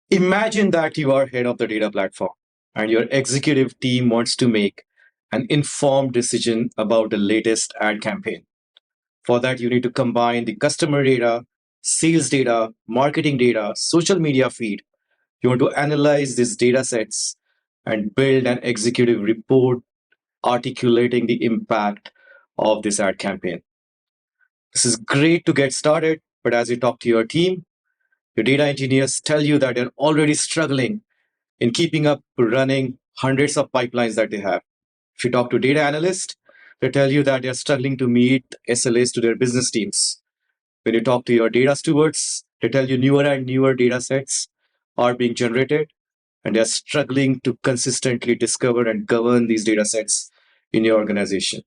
Imagine that you are head of the data platform and your executive team wants to make an informed decision about the latest ad campaign. For that, you need to combine the customer data, sales data, marketing data, social media feed. You want to analyze these data sets and build an executive report articulating the impact of this ad campaign. This is great to get started, but as you talk to your team, your data engineers tell you that they're already struggling in keeping up running hundreds of pipelines that they have. If you talk to data analysts, they tell you that they're struggling to meet SLAs to their business teams. When you talk to your data stewards, they tell you newer and newer data sets are being generated and they're struggling to consistently discover and govern these data sets in your organization.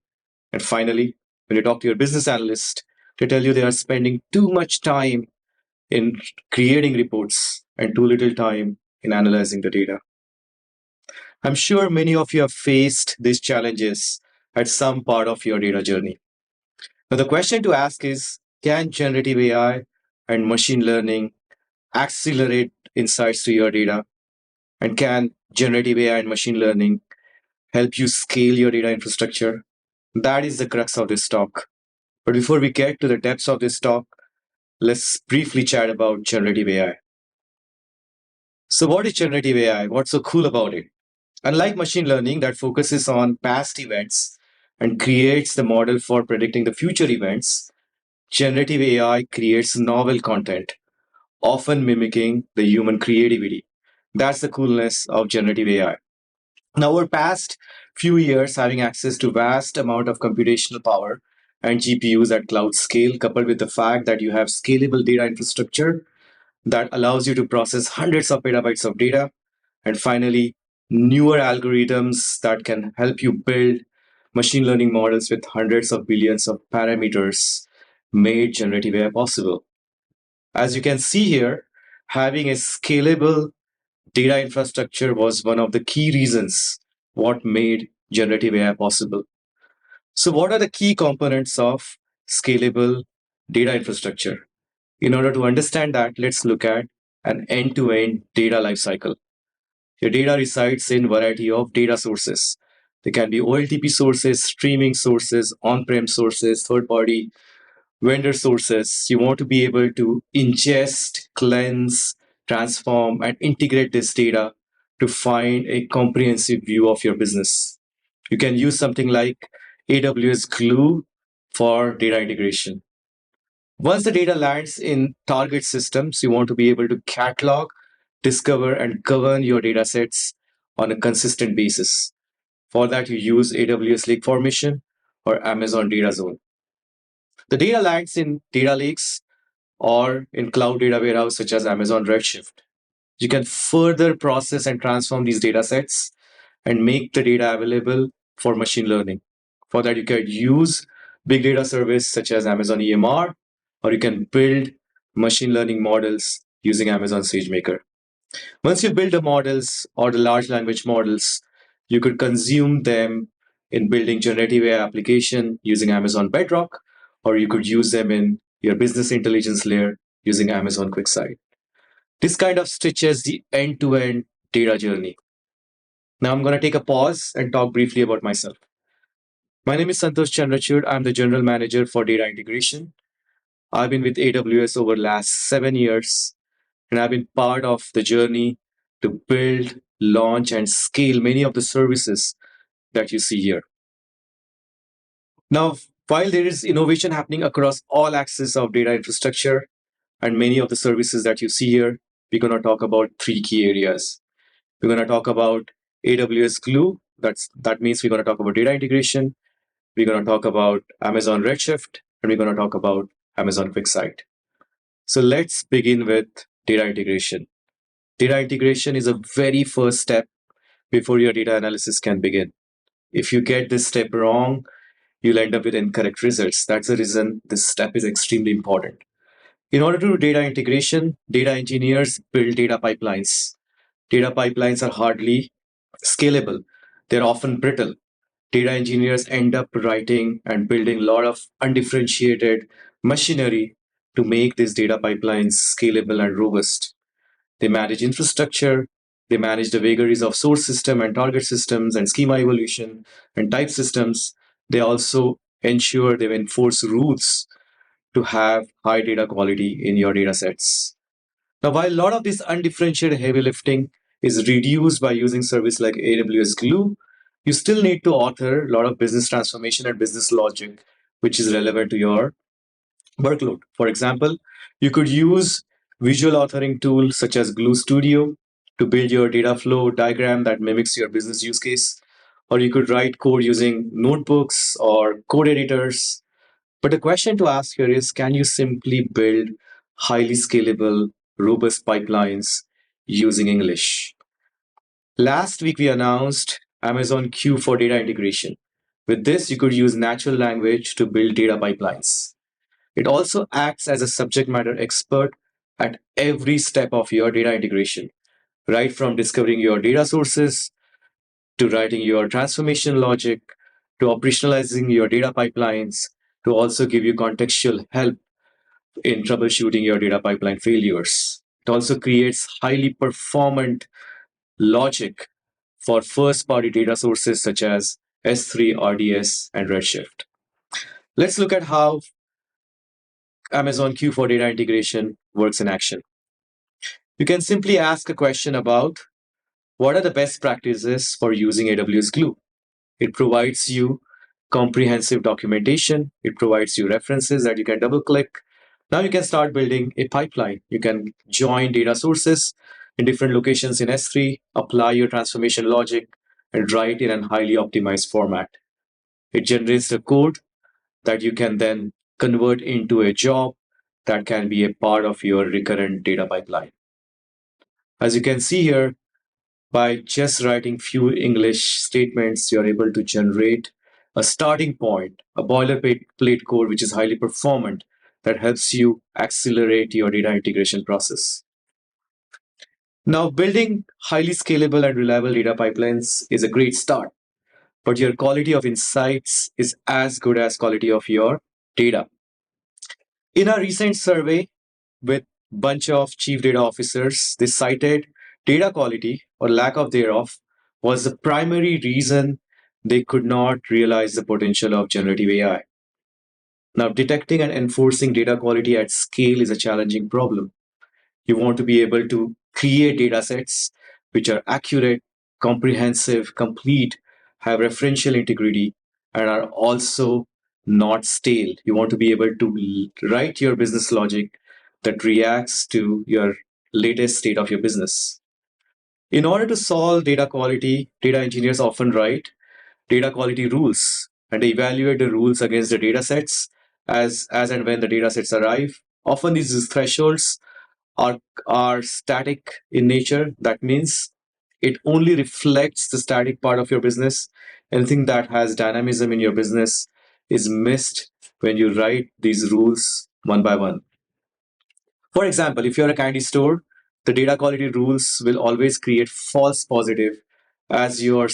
And finally, when you talk to your business analyst, they tell you they are spending too much time in creating reports and too little time in analyzing the data. I'm sure many of you have faced these challenges at some part of your data journey. Now, the question to ask is, can generative AI and machine learning accelerate insights to your data? And can generative AI and machine learning help you scale your data infrastructure? That is the crux of this talk. But before we get to the depths of this talk, let's briefly chat about generative AI. So, what is generative AI? What's so cool about it? Unlike machine learning that focuses on past events and creates the model for predicting the future events, generative AI creates novel content, often mimicking the human creativity. That's the coolness of generative AI. Now, over past few years, having access to vast amount of computational power and GPUs at cloud scale, coupled with the fact that you have scalable data infrastructure that allows you to process hundreds of petabytes of data, and finally, newer algorithms that can help you build machine learning models with hundreds of billions of parameters made generative AI possible. As you can see here, having a scalable data infrastructure was one of the key reasons what made generative AI possible. So, what are the key components of scalable data infrastructure? In order to understand that, let's look at an end-to-end data lifecycle. Your data resides in a variety of data sources. They can be OLTP sources, streaming sources, on-prem sources, third-party vendor sources. You want to be able to ingest, cleanse, transform, and integrate this data to find a comprehensive view of your business. You can use something like AWS Glue for data integration. Once the data lands in target systems, you want to be able to catalog, discover, and govern your data sets on a consistent basis. For that, you use AWS Lake Formation or Amazon Data Zone. The data lands in data lakes or in cloud data warehouse such as Amazon Redshift. You can further process and transform these data sets and make the data available for machine learning. For that, you can use big data service such as Amazon EMR, or you can build machine learning models using Amazon SageMaker. Once you build the models or the large language models, you could consume them in building generative AI application using Amazon Bedrock, or you could use them in your business intelligence layer using Amazon QuickSight. This kind of stitches the end-to-end data journey. Now I'm going to take a pause and talk briefly about myself. My name is Santosh Chandrachood. I'm the general manager for data integration. I've been with AWS over the last 7 years, and I've been part of the journey to build, launch, and scale many of the services that you see here. Now, while there is innovation happening across all axes of data infrastructure and many of the services that you see here, we're going to talk about three key areas. We're going to talk about AWS Glue. That means we're going to talk about data integration. We're going to talk about Amazon Redshift, and we're going to talk about Amazon QuickSight. So let's begin with data integration. Data integration is a very first step before your data analysis can begin. If you get this step wrong, you'll end up with incorrect results. That's the reason this step is extremely important. In order to do data integration, data engineers build data pipelines. Data pipelines are hardly scalable. They're often brittle. Data engineers end up writing and building a lot of undifferentiated machinery to make these data pipelines scalable and robust. They manage infrastructure. They manage the vagaries of source system and target systems and schema evolution and type systems. They also ensure they enforce rules to have high data quality in your data sets. Now, while a lot of this undifferentiated heavy lifting is reduced by using service like AWS Glue, you still need to author a lot of business transformation and business logic, which is relevant to your workload. For example, you could use visual authoring tools such as Glue Studio to build your data flow diagram that mimics your business use case, or you could write code using notebooks or code editors. But the question to ask here is, can you simply build highly scalable, robust pipelines using English? Last week, we announced Amazon Q for data integration. With this, you could use natural language to build data pipelines. It also acts as a subject matter expert at every step of your data integration, right from discovering your data sources to writing your transformation logic to operationalizing your data pipelines to also give you contextual help in troubleshooting your data pipeline failures. It also creates highly performant logic for first party data sources such as S3, RDS, and Redshift. Let's look at how Amazon Q for data integration works in action. You can simply ask a question about what are the best practices for using AWS Glue. It provides you comprehensive documentation. It provides you references that you can double click. Now you can start building a pipeline. You can join data sources in different locations in S3, apply your transformation logic, and write in a highly optimized format. It generates the code that you can then convert into a job that can be a part of your recurrent data pipeline. As you can see here, by just writing few English statements, you're able to generate a starting point, a boilerplate code which is highly performant that helps you accelerate your data integration process. Now, building highly scalable and reliable data pipelines is a great start, but your quality of insights is as good as quality of your data. In a recent survey with bunch of chief data officers, they cited data quality or lack of thereof was the primary reason they could not realize the potential of generative AI. Now, detecting and enforcing data quality at scale is a challenging problem. You want to be able to create data sets which are accurate, comprehensive, complete, have referential integrity, and are also not stale. You want to be able to write your business logic that reacts to your latest state of your business. In order to solve data quality, data engineers often write data quality rules and they evaluate the rules against the data sets as and when the data sets arrive. Often these thresholds are, are static in nature. That means it only reflects the static part of your business. Anything that has dynamism in your business is missed when you write these rules one by one. For example, if you're a candy store, the data quality rules will always create false positive as your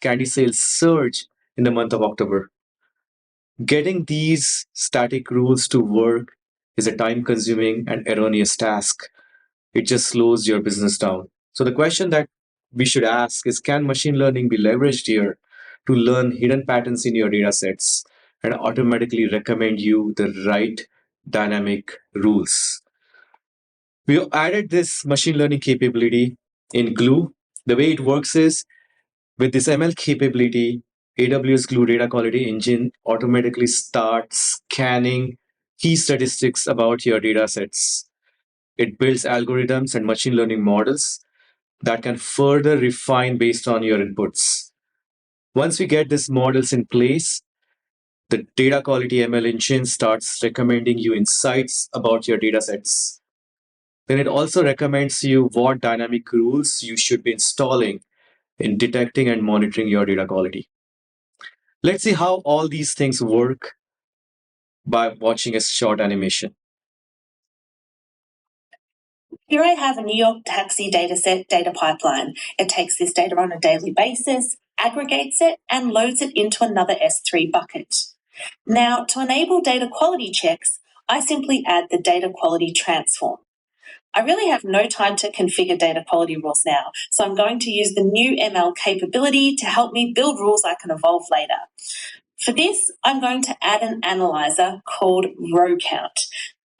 candy sales surge in the month of October. Getting these static rules to work is a time consuming and erroneous task. It just slows your business down. So the question that we should ask is, can machine learning be leveraged here to learn hidden patterns in your data sets and automatically recommend you the right dynamic rules? We added this machine learning capability in Glue. The way it works is with this ML capability, AWS Glue Data Quality Engine automatically starts scanning key statistics about your data sets. It builds algorithms and machine learning models that can further refine based on your inputs. Once we get these models in place, the data quality ML engine starts recommending you insights about your data sets. Then it also recommends you what dynamic rules you should be installing in detecting and monitoring your data quality. Let's see how all these things work by watching a short animation. Here I have a New York taxi dataset data pipeline. It takes this data on a daily basis, aggregates it, and loads it into another S3 bucket. Now, to enable data quality checks, I simply add the data quality transform. I really have no time to configure data quality rules now, so I'm going to use the new ML capability to help me build rules I can evolve later. For this, I'm going to add an analyzer called row count.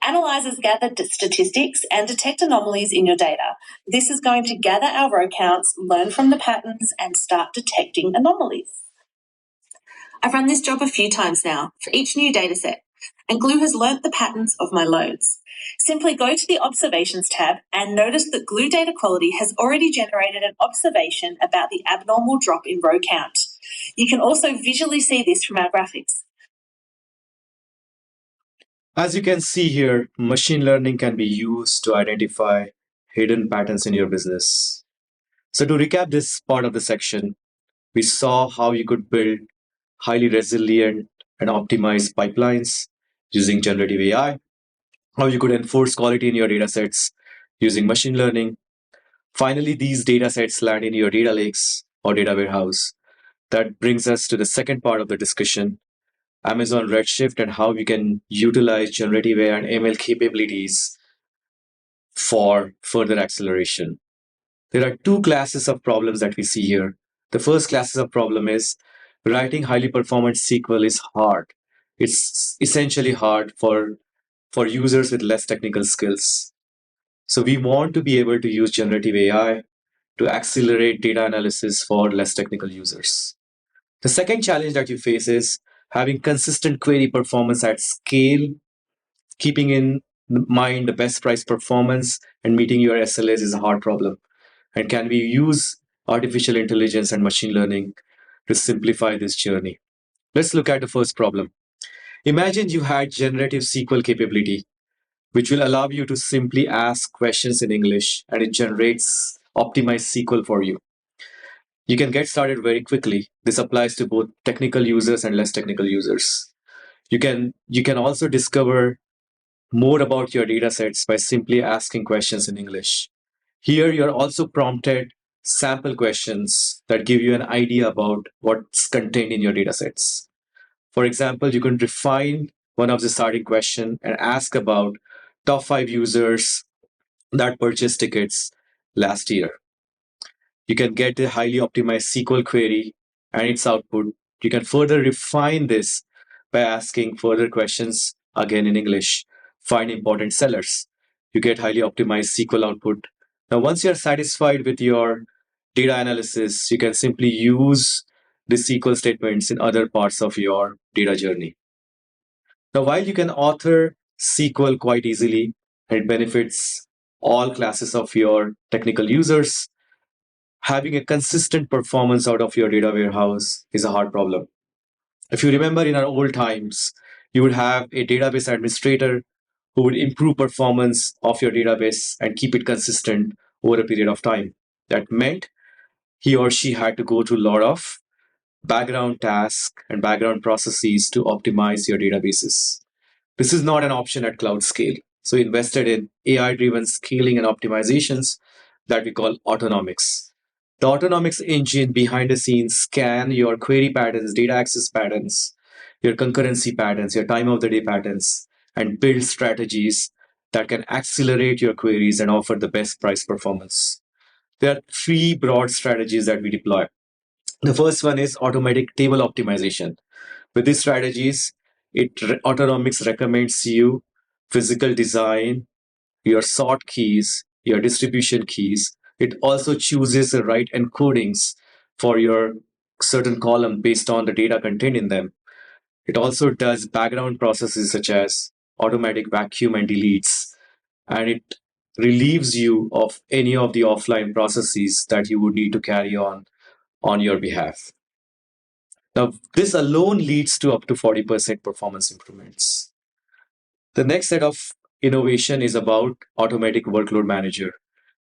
Analyzers gather statistics and detect anomalies in your data. This is going to gather our row counts, learn from the patterns, and start detecting anomalies. I've run this job a few times now for each new dataset, and Glue has learnt the patterns of my loads. Simply go to the Observations tab and notice that Glue Data Quality has already generated an observation about the abnormal drop in row count. You can also visually see this from our graphics. As you can see here, machine learning can be used to identify hidden patterns in your business. So to recap this part of the section, we saw how you could build highly resilient and optimized pipelines using generative AI, how you could enforce quality in your data sets using machine learning. Finally, these data sets land in your data lakes or data warehouse. That brings us to the second part of the discussion, Amazon Redshift and how we can utilize generative AI and ML capabilities for further acceleration. There are two classes of problems that we see here. The first class of problem is writing highly performant SQL is hard. It's essentially hard for users with less technical skills. So we want to be able to use generative AI to accelerate data analysis for less technical users. The second challenge that you face is having consistent query performance at scale, keeping in mind the best price performance and meeting your SLAs is a hard problem. And can we use artificial intelligence and machine learning to simplify this journey? Let's look at the first problem. Imagine you had generative SQL capability, which will allow you to simply ask questions in English and it generates optimized SQL for you. You can get started very quickly. This applies to both technical users and less technical users. You can also discover more about your data sets by simply asking questions in English. Here, you're also prompted sample questions that give you an idea about what's contained in your data sets. For example, you can refine one of the starting question and ask about top 5 users that purchased tickets last year. You can get a highly optimized SQL query and its output. You can further refine this by asking further questions again in English. Find important sellers. You get highly optimized SQL output. Now, once you're satisfied with your data analysis, you can simply use the SQL statements in other parts of your data journey. Now, while you can author SQL quite easily, it benefits all classes of your technical users. Having a consistent performance out of your data warehouse is a hard problem. If you remember in our old times, you would have a database administrator who would improve performance of your database and keep it consistent over a period of time. That meant he or she had to go through a lot of background tasks and background processes to optimize your databases. This is not an option at cloud scale. So invested in AI-driven scaling and optimizations that we call autonomics. The autonomics engine behind the scenes scan your query patterns, data access patterns, your concurrency patterns, your time of the day patterns, and build strategies that can accelerate your queries and offer the best price performance. There are three broad strategies that we deploy. The first one is automatic table optimization. With these strategies, autonomics recommends you physical design, your sort keys, your distribution keys. It also chooses the right encodings for your certain column based on the data contained in them. It also does background processes such as automatic vacuum and deletes, and it relieves you of any of the offline processes that you would need to carry on your behalf. Now, this alone leads to up to 40% performance improvements. The next set of innovation is about automatic workload manager.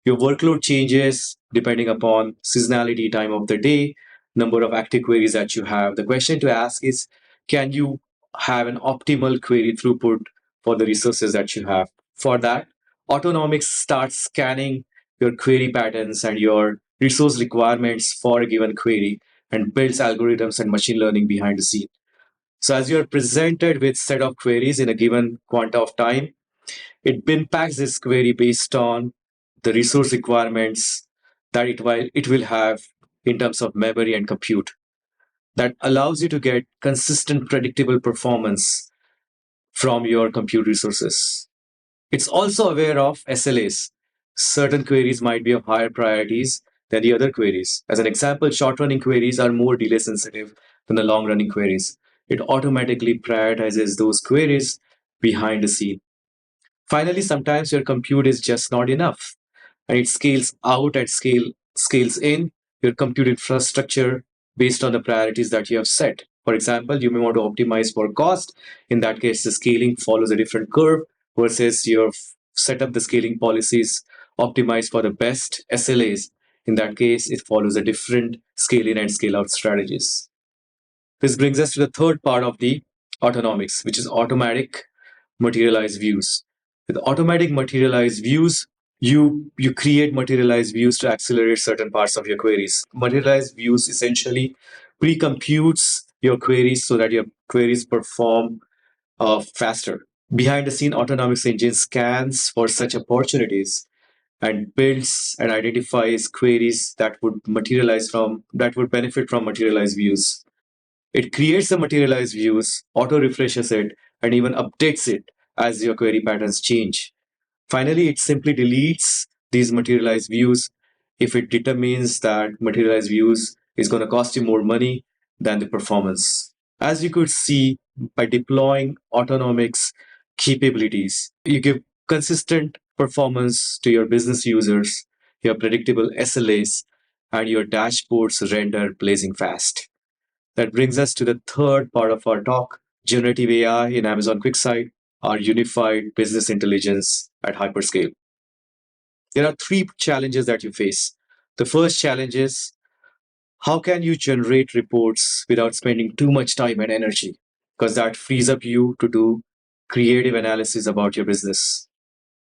Your workload changes depending upon seasonality, time of the day, number of active queries that you have. The question to ask is, can you have an optimal query throughput for the resources that you have? For that, autonomics starts scanning your query patterns and your resource requirements for a given query and builds algorithms and machine learning behind the scene. So as you're presented with set of queries in a given quanta of time, It impacts this query based on the resource requirements that it will have in terms of memory and compute. That allows you to get consistent, predictable performance from your compute resources. It's also aware of SLAs. Certain queries might be of higher priorities than the other queries. As an example, short running queries are more delay sensitive than the long running queries. It automatically prioritizes those queries behind the scene. Finally, sometimes your compute is just not enough and it scales out and scales in your compute infrastructure based on the priorities that you have set. For example, you may want to optimize for cost. In that case, the scaling follows a different curve versus you've set up the scaling policies optimized for the best SLAs. In that case, it follows a different scale in and scale out strategies. This brings us to the third part of the autonomics, which is automatic materialized views. With automatic materialized views, you create materialized views to accelerate certain parts of your queries. Materialized views essentially pre-computes your queries so that your queries perform faster. Behind the scene, autonomics engine scans for such opportunities and builds and identifies queries that would benefit from materialized views. It creates the materialized views, auto refreshes it, and even updates it as your query patterns change. Finally, it simply deletes these materialized views if it determines that materialized views is going to cost you more money than the performance. As you could see, by deploying autonomics capabilities, you give consistent performance to your business users, your predictable SLAs, and your dashboards render blazing fast. That brings us to the third part of our talk, generative AI in Amazon QuickSight, our unified business intelligence at hyperscale. There are three challenges that you face. The first challenge is how can you generate reports without spending too much time and energy? Because that frees up you to do creative analysis about your business.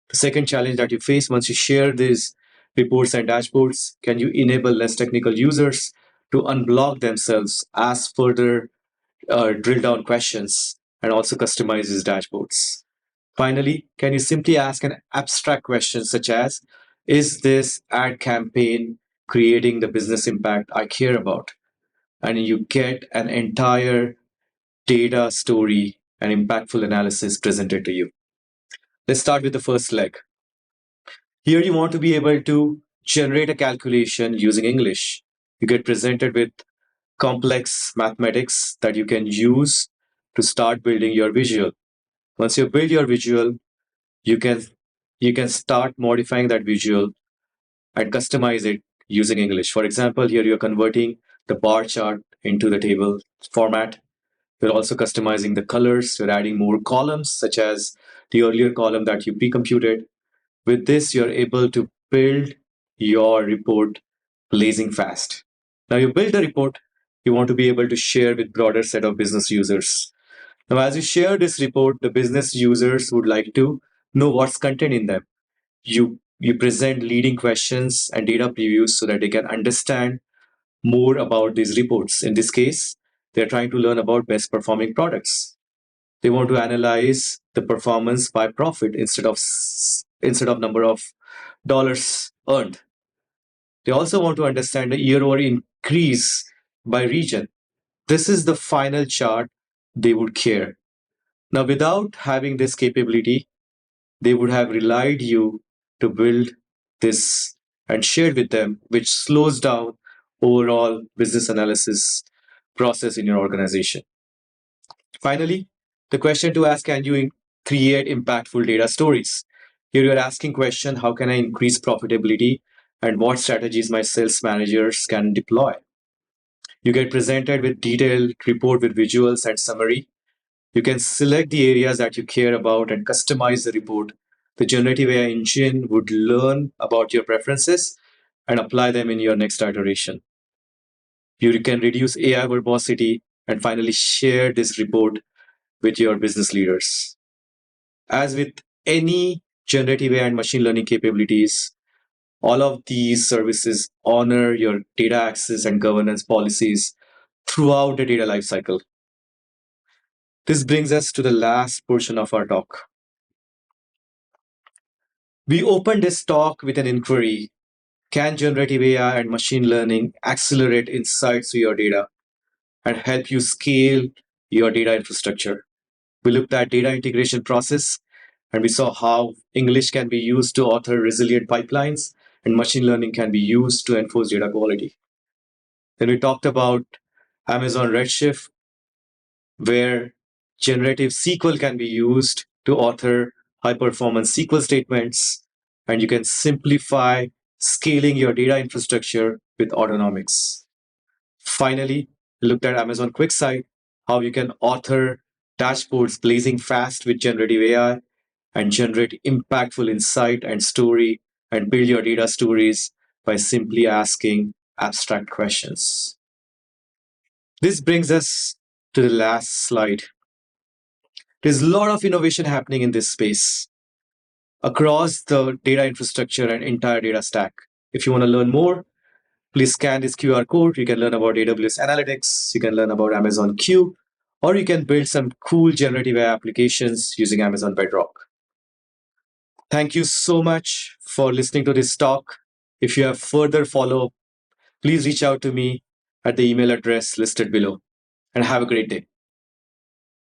The second challenge that you face once you share these reports and dashboards, can you enable less technical users to unblock themselves as further drill down questions and also customize these dashboards? Finally, can you simply ask an abstract question such as, is this ad campaign creating the business impact I care about? And you get an entire data story and impactful analysis presented to you. Let's start with the first leg. Here you want to be able to generate a calculation using English. You get presented with complex mathematics that you can use to start building your visual. Once you build your visual, you can you can start modifying that visual and customize it using English. For example, here you're converting the bar chart into the table format. You're also customizing the colors. You're adding more columns, such as the earlier column that you pre-computed. With this, you're able to build your report blazing fast. Now you build the report, you want to be able to share with broader set of business users. Now, as you share this report, the business users would like to know what's contained in them. You present leading questions and data previews so that they can understand more about these reports. In this case, they're trying to learn about best performing products. They want to analyze the performance by profit instead of number of dollars earned. They also want to understand the year-over increase by region. This is the final chart they would care. Now, without having this capability, they would have relied you to build this and shared with them, which slows down overall business analysis process in your organization. Finally, the question to ask, can you create impactful data stories? Here you're asking question, how can I increase profitability and what strategies my sales managers can deploy? You get presented with detailed report with visuals and summary. You can select the areas that you care about and customize the report. The generative AI engine would learn about your preferences and apply them in your next iteration. You can reduce AI verbosity and finally share this report with your business leaders. As with any generative AI and machine learning capabilities, all of these services honor your data access and governance policies throughout the data lifecycle. This brings us to the last portion of our talk, We opened this talk with an inquiry. Can generative AI and machine learning accelerate insights to your data and help you scale your data infrastructure? We looked at data integration process and we saw how English can be used to author resilient pipelines and machine learning can be used to enforce data quality. Then we talked about Amazon Redshift, where generative SQL can be used to author high performance SQL statements, and you can simplify scaling your data infrastructure with autonomics. Finally, we looked at Amazon QuickSight, how you can author dashboards blazing fast with generative AI and generate impactful insight and story and build your data stories by simply asking abstract questions. This brings us to the last slide. There's a lot of innovation happening in this space across the data infrastructure and entire data stack. If you want to learn more, please scan this QR code. You can learn about AWS Analytics, you can learn about Amazon Q, or you can build some cool generative AI applications using Amazon Bedrock. Thank you so much for listening to this talk. If you have further follow up, please reach out to me at the email address listed below. And have a great day.